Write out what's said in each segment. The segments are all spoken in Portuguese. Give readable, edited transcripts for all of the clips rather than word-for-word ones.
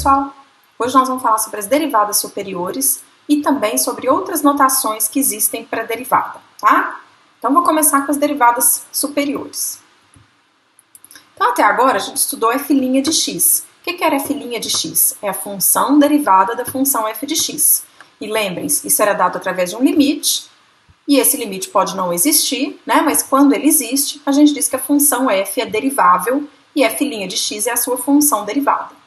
pessoal! Hoje nós vamos falar sobre as derivadas superiores e também sobre outras notações que existem para derivada, tá? Então vou começar com as derivadas superiores. Então até agora a gente estudou f' de x. O que era f' de x? É a função derivada da função f de x. E lembrem-se, isso era dado através de um limite, e esse limite pode não existir, né? Mas quando ele existe, a gente diz que a função f é derivável e f' de x é a sua função derivada.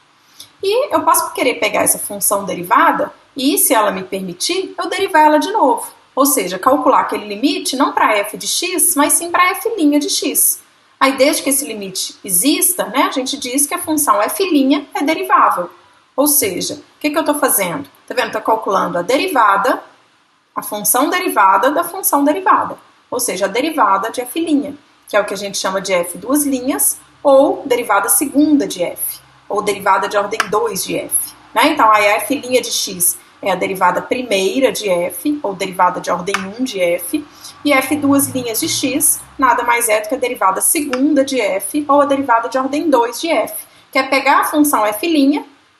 E eu posso querer pegar essa função derivada e, se ela me permitir, eu derivar ela de novo. Ou seja, calcular aquele limite não para f de x, mas sim para f' de x. Aí, desde que esse limite exista, né, a gente diz que a função f' é derivável. Ou seja, o que eu estou fazendo? Tá vendo? Estou calculando a derivada, a função derivada da função derivada. Ou seja, a derivada de f', que é o que a gente chama de f duas linhas, ou derivada segunda de f, ou derivada de ordem 2 de f. Né? Então, aí a f' de x é a derivada primeira de f, ou derivada de ordem 1 de f, e f duas linhas de x nada mais é do que a derivada segunda de f, ou a derivada de ordem 2 de f, que é pegar a função f'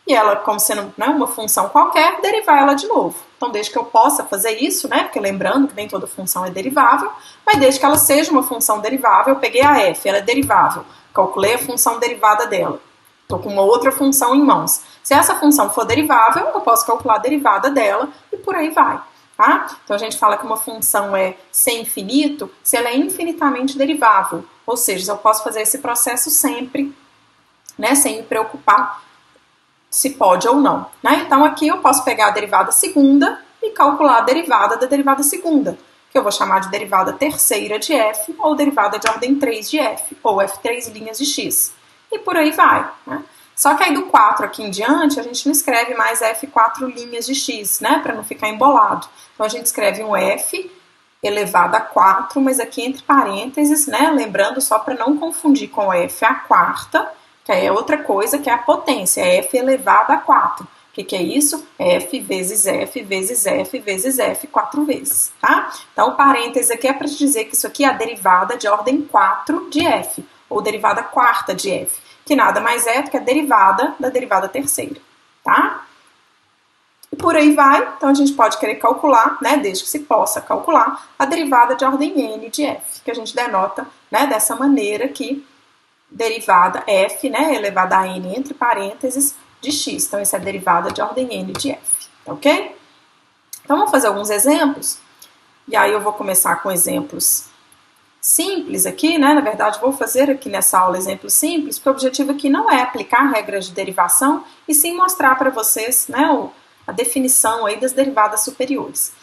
e ela, como sendo, né, uma função qualquer, derivar ela de novo. Então, desde que eu possa fazer isso, né, porque lembrando que nem toda função é derivável, mas desde que ela seja uma função derivável, eu peguei a f, ela é derivável, calculei a função derivada dela. Estou com uma outra função em mãos. Se essa função for derivável, eu posso calcular a derivada dela e por aí vai. Tá? Então, a gente fala que uma função é sem infinito se ela é infinitamente derivável. Ou seja, eu posso fazer esse processo sempre, né, sem me preocupar se pode ou não. Né? Então, aqui eu posso pegar a derivada segunda e calcular a derivada da derivada segunda, que eu vou chamar de derivada terceira de f, ou derivada de ordem 3 de f, ou f3' de x. E por aí vai. Né? Só que aí do 4 aqui em diante, a gente não escreve mais f4' de x, né? Para não ficar embolado. Então, a gente escreve um f elevado a 4, mas aqui entre parênteses, né? Lembrando só para não confundir com f à quarta, que aí é outra coisa, que é a potência, é f elevado a 4. O que é isso? F vezes f vezes f vezes f 4 vezes, tá? Então, o parênteses aqui é para dizer que isso aqui é a derivada de ordem 4 de f, ou derivada quarta de f, que nada mais é do que a derivada da derivada terceira, tá? E por aí vai, então a gente pode querer calcular, né, desde que se possa calcular, a derivada de ordem n de f, que a gente denota, né, dessa maneira aqui, derivada f, né, elevada a n entre parênteses de x. Então, isso é a derivada de ordem n de f, tá ok? Então, vamos fazer alguns exemplos. E aí eu vou começar com exemplos simples aqui, né? Na verdade, vou fazer aqui nessa aula exemplos simples, porque o objetivo aqui não é aplicar regras de derivação, e sim mostrar para vocês, né, a definição aí das derivadas superiores.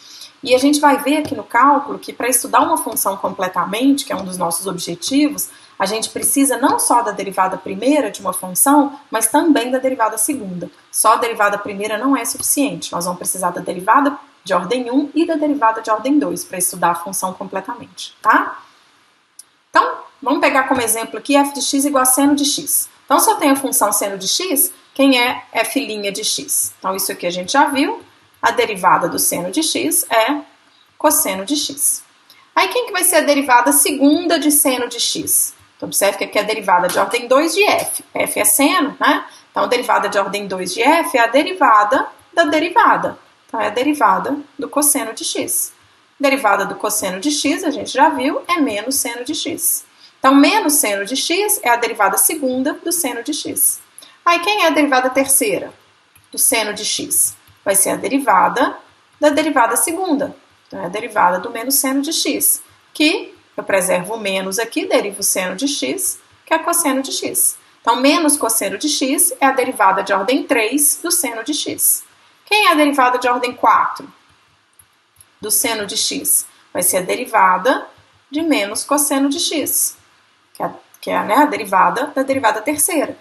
E a gente vai ver aqui no cálculo que para estudar uma função completamente, que é um dos nossos objetivos, a gente precisa não só da derivada primeira de uma função, mas também da derivada segunda. Só a derivada primeira não é suficiente. Nós vamos precisar da derivada de ordem 1 e da derivada de ordem 2 para estudar a função completamente, tá? Então, vamos pegar como exemplo aqui f de x igual a seno de x. Então, se eu tenho a função seno de x, quem é f' de x? Então, isso aqui a gente já viu. A derivada do seno de x é cosseno de x. Aí, quem que vai ser a derivada segunda de seno de x? Então, observe que aqui é a derivada de ordem 2 de f. F é seno, né? Então, a derivada de ordem 2 de f é a derivada da derivada. Então, é a derivada do cosseno de x. Derivada do cosseno de x, a gente já viu, é menos seno de x. Então, menos seno de x é a derivada segunda do seno de x. Aí, quem é a derivada terceira do seno de x? Vai ser a derivada da derivada segunda. Então, é a derivada do menos seno de x, que eu preservo o menos aqui, derivo o seno de x, que é cosseno de x. Então, menos cosseno de x é a derivada de ordem 3 do seno de x. Quem é a derivada de ordem 4 do seno de x? Vai ser a derivada de menos cosseno de x, que é né, a derivada da derivada terceira.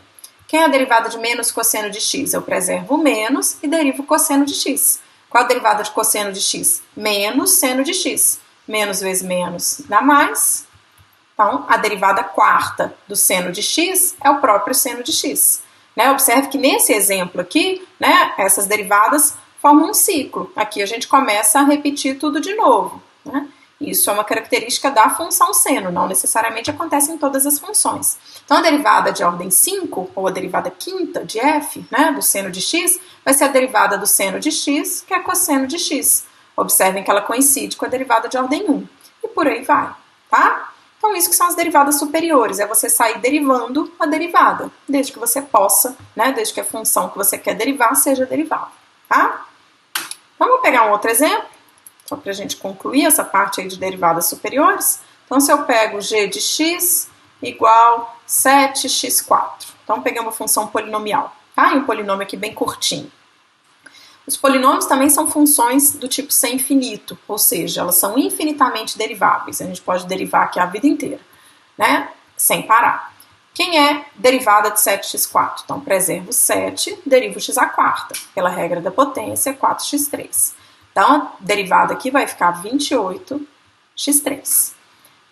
Quem é a derivada de menos cosseno de x? Eu preservo o menos e derivo o cosseno de x. Qual a derivada de cosseno de x? Menos seno de x. Menos vezes menos dá mais. Então, a derivada quarta do seno de x é o próprio seno de x. Né? Observe que nesse exemplo aqui, né, essas derivadas formam um ciclo. Aqui a gente começa a repetir tudo de novo. Né? Isso é uma característica da função seno, não necessariamente acontece em todas as funções. Então, a derivada de ordem 5, ou a derivada quinta de f, né, do seno de x, vai ser a derivada do seno de x, que é cosseno de x. Observem que ela coincide com a derivada de ordem 1. E por aí vai, tá? Então, isso que são as derivadas superiores, é você sair derivando a derivada, desde que você possa, né, desde que a função que você quer derivar seja derivada, tá? Vamos pegar um outro exemplo? Só para a gente concluir essa parte aí de derivadas superiores. Então, se eu pego g de x igual 7x4. Então, peguei uma função polinomial, tá? E um polinômio aqui bem curtinho. Os polinômios também são funções do tipo sem infinito, ou seja, elas são infinitamente deriváveis. A gente pode derivar aqui a vida inteira, né? Sem parar. Quem é derivada de 7x4? Então, preservo 7, derivo x à quarta. Pela regra da potência, 4x3. Então, a derivada aqui vai ficar 28x3.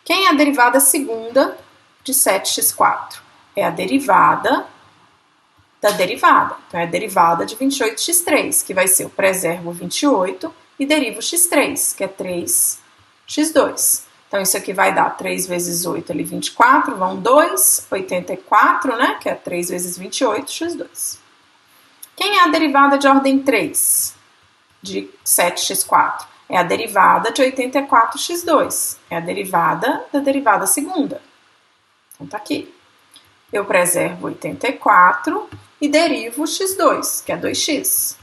Quem é a derivada segunda de 7x4? É a derivada da derivada. Então, é a derivada de 28x3, que vai ser eu preservo 28 e derivo x3, que é 3x2. Então, isso aqui vai dar 3 vezes 8, ali 24, vão 2, 84, né? Que é 3 vezes 28, x2. Quem é a derivada de ordem 3? De 7x4. É a derivada de 84x2. É a derivada da derivada segunda. Então, tá aqui. Eu preservo 84 e derivo x2, que é 2x.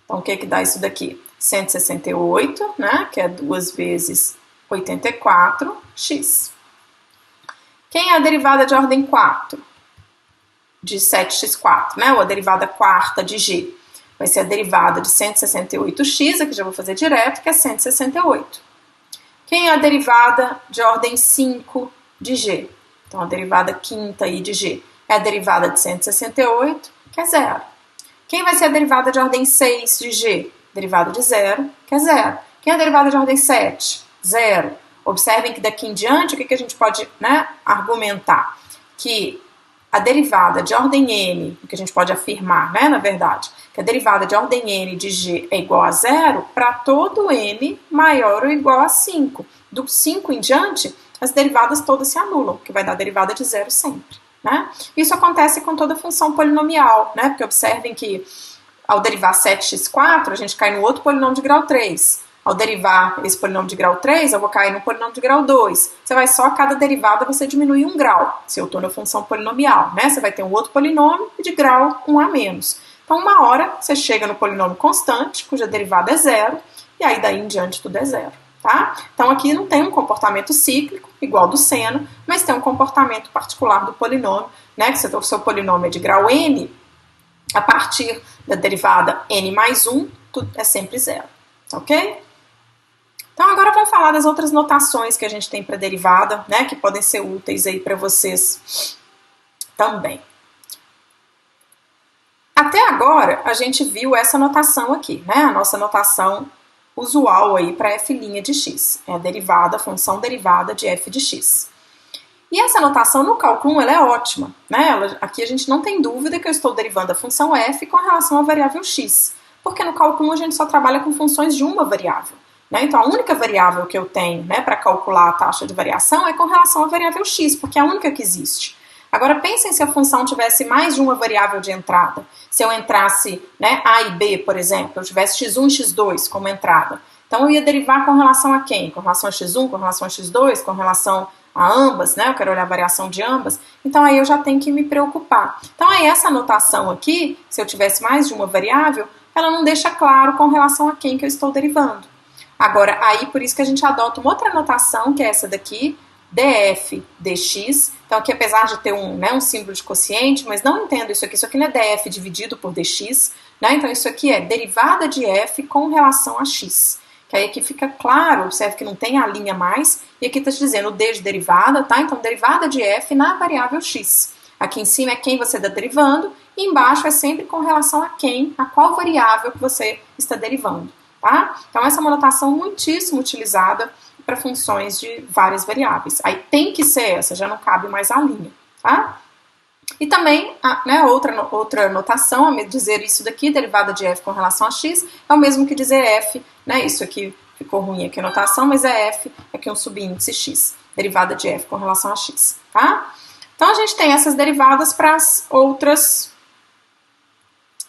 Então, o que que dá isso daqui? 168, né? Que é 2 vezes 84x. Quem é a derivada de ordem 4? De 7x4, né? Ou a derivada quarta de g. Vai ser a derivada de 168x, aqui já vou fazer direto, que é 168. Quem é a derivada de ordem 5 de g? Então, a derivada quinta aí de g é a derivada de 168, que é 0. Quem vai ser a derivada de ordem 6 de g? Derivada de 0, que é 0. Quem é a derivada de ordem 7? 0. Observem que daqui em diante, o que a gente pode, né, argumentar? Que a derivada de ordem n, o que a gente pode afirmar, né, na verdade, que a derivada de ordem n de g é igual a 0 para todo n maior ou igual a 5. Do 5 em diante, as derivadas todas se anulam, que vai dar derivada de 0 sempre, né? Isso acontece com toda função polinomial, né? Porque observem que ao derivar 7x4, a gente cai no outro polinômio de grau 3. Ao derivar esse polinômio de grau 3, eu vou cair no polinômio de grau 2. Você vai só, a cada derivada, você diminui 1 grau, se eu estou na função polinomial, né? Você vai ter um outro polinômio de grau 1 a menos. Então, uma hora, você chega no polinômio constante, cuja derivada é 0, e aí daí em diante tudo é 0, tá? Então, aqui não tem um comportamento cíclico, igual do seno, mas tem um comportamento particular do polinômio, né? Que o seu polinômio é de grau n, a partir da derivada n mais 1, tudo é sempre 0, ok? Então, agora vamos falar das outras notações que a gente tem para derivada, né, que podem ser úteis aí para vocês também. Até agora, a gente viu essa notação aqui, né, a nossa notação usual aí para f' de x, é a derivada, a função derivada de f de x. E essa notação no cálculo 1, ela é ótima, né, aqui a gente não tem dúvida que eu estou derivando a função f com relação à variável x, porque no cálculo 1 a gente só trabalha com funções de uma variável. Então, a única variável que eu tenho, né, para calcular a taxa de variação é com relação à variável x, porque é a única que existe. Agora, pensem se a função tivesse mais de uma variável de entrada. Se eu entrasse, né, a e b, por exemplo, eu tivesse x1 e x2 como entrada. Então, eu ia derivar com relação a quem? Com relação a x1, com relação a x2, com relação a ambas, né? Eu quero olhar a variação de ambas. Então, aí eu já tenho que me preocupar. Então, aí essa notação aqui, se eu tivesse mais de uma variável, ela não deixa claro com relação a quem que eu estou derivando. Agora, aí por isso que a gente adota uma outra notação, que é essa daqui, df dx. Então, aqui apesar de ter um símbolo de quociente, mas não entendo isso aqui não é df dividido por dx, né? Então, isso aqui é derivada de f com relação a x. Que aí aqui fica claro, observe que não tem a linha mais, e aqui está te dizendo o d de derivada, tá? Então, derivada de f na variável x. Aqui em cima é quem você está derivando, e embaixo é sempre com relação a quem, a qual variável que você está derivando. Tá? Então, essa é uma notação muitíssimo utilizada para funções de várias variáveis. Aí tem que ser essa, já não cabe mais a linha. Tá? E também, né, outra notação, dizer isso daqui, derivada de f com relação a x, é o mesmo que dizer f, né, isso aqui ficou ruim aqui a notação, mas é f aqui um subíndice x, derivada de f com relação a x, tá? Então, a gente tem essas derivadas para as outras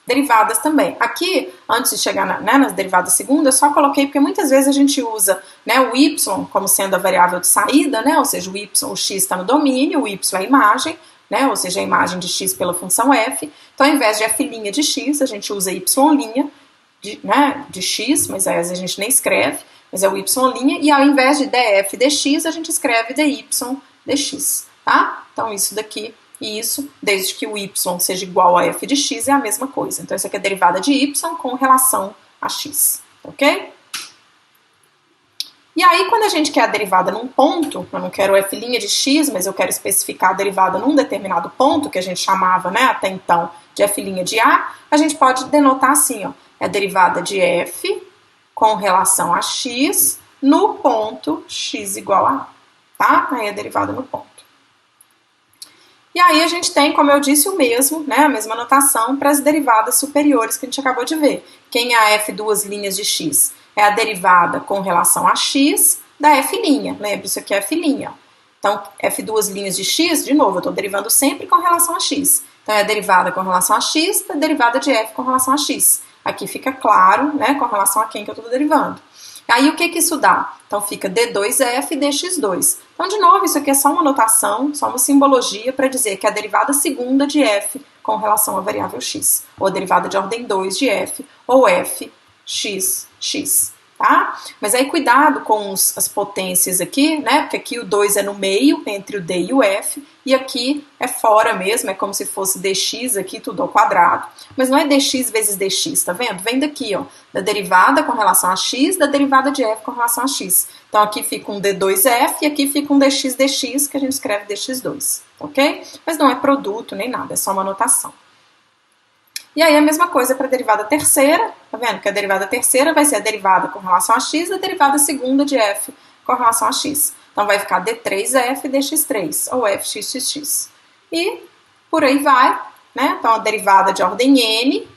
derivadas também. Aqui, antes de chegar nas derivadas segundas, eu só coloquei porque muitas vezes a gente usa, né, o y como sendo a variável de saída, né, ou seja, o x está no domínio, o y é a imagem, né, ou seja, a imagem de x pela função f. Então, ao invés de f' de x, a gente usa y' de x, mas às vezes a gente nem escreve, mas é o y', e ao invés de df dx, a gente escreve dy dx, tá? Então, isso daqui e isso, desde que o y seja igual a f de x, é a mesma coisa. Então, isso aqui é a derivada de y com relação a x, ok? E aí, quando a gente quer a derivada num ponto, eu não quero f' de x, mas eu quero especificar a derivada num determinado ponto, que a gente chamava, né, até então, de f' de a gente pode denotar assim, ó, é a derivada de f com relação a x no ponto x igual a a, tá? Aí é a derivada no ponto. E aí a gente tem, como eu disse, o mesmo, né, a mesma notação para as derivadas superiores que a gente acabou de ver. Quem é a f duas linhas de x? É a derivada com relação a x da f'. Lembra, isso aqui é f'. Então, f duas linhas de x, de novo, eu estou derivando sempre com relação a x. Então, é a derivada com relação a x da derivada de f com relação a x. Aqui fica claro, né, com relação a quem que eu estou derivando. Aí, o que que isso dá? Então, fica d2f dx2. Então, de novo, isso aqui é só uma notação, só uma simbologia para dizer que é a derivada segunda de f com relação à variável x, ou a derivada de ordem 2 de f, ou f x, tá? Mas aí, cuidado com as potências aqui, né? Porque aqui o 2 é no meio, entre o d e o f, e aqui é fora mesmo, é como se fosse dx aqui, tudo ao quadrado. Mas não é dx vezes dx, tá vendo? Vem daqui, ó, da derivada com relação a x, da derivada de f com relação a x. Então, aqui fica um d2f e aqui fica um dx dx, que a gente escreve dx2, ok? Mas não é produto nem nada, é só uma notação. E aí, a mesma coisa para a derivada terceira, tá vendo? Que a derivada terceira vai ser a derivada com relação a x, a derivada segunda de f com relação a x. Então, vai ficar d3f dx3, ou fxx. E por aí vai, né? Então, a derivada de ordem n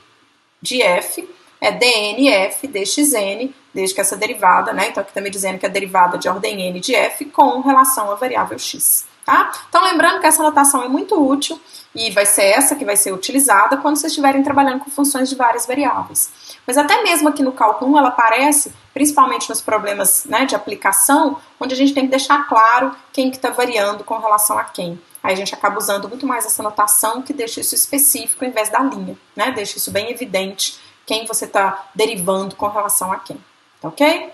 de f é dnf dxn, desde que essa derivada, né? Então, aqui está me dizendo que a derivada de ordem n de f com relação à variável x, tá? Então, lembrando que essa notação é muito útil e vai ser essa que vai ser utilizada quando vocês estiverem trabalhando com funções de várias variáveis. Mas até mesmo aqui no cálculo 1 ela aparece, principalmente nos problemas, né, de aplicação, onde a gente tem que deixar claro quem que está variando com relação a quem. Aí a gente acaba usando muito mais essa notação que deixa isso específico ao invés da linha, né? Deixa isso bem evidente quem você está derivando com relação a quem, ok?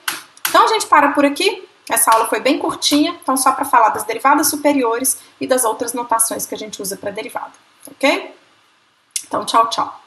Então a gente para por aqui. Essa aula foi bem curtinha, então só para falar das derivadas superiores e das outras notações que a gente usa para derivada, ok? Então, tchau, tchau.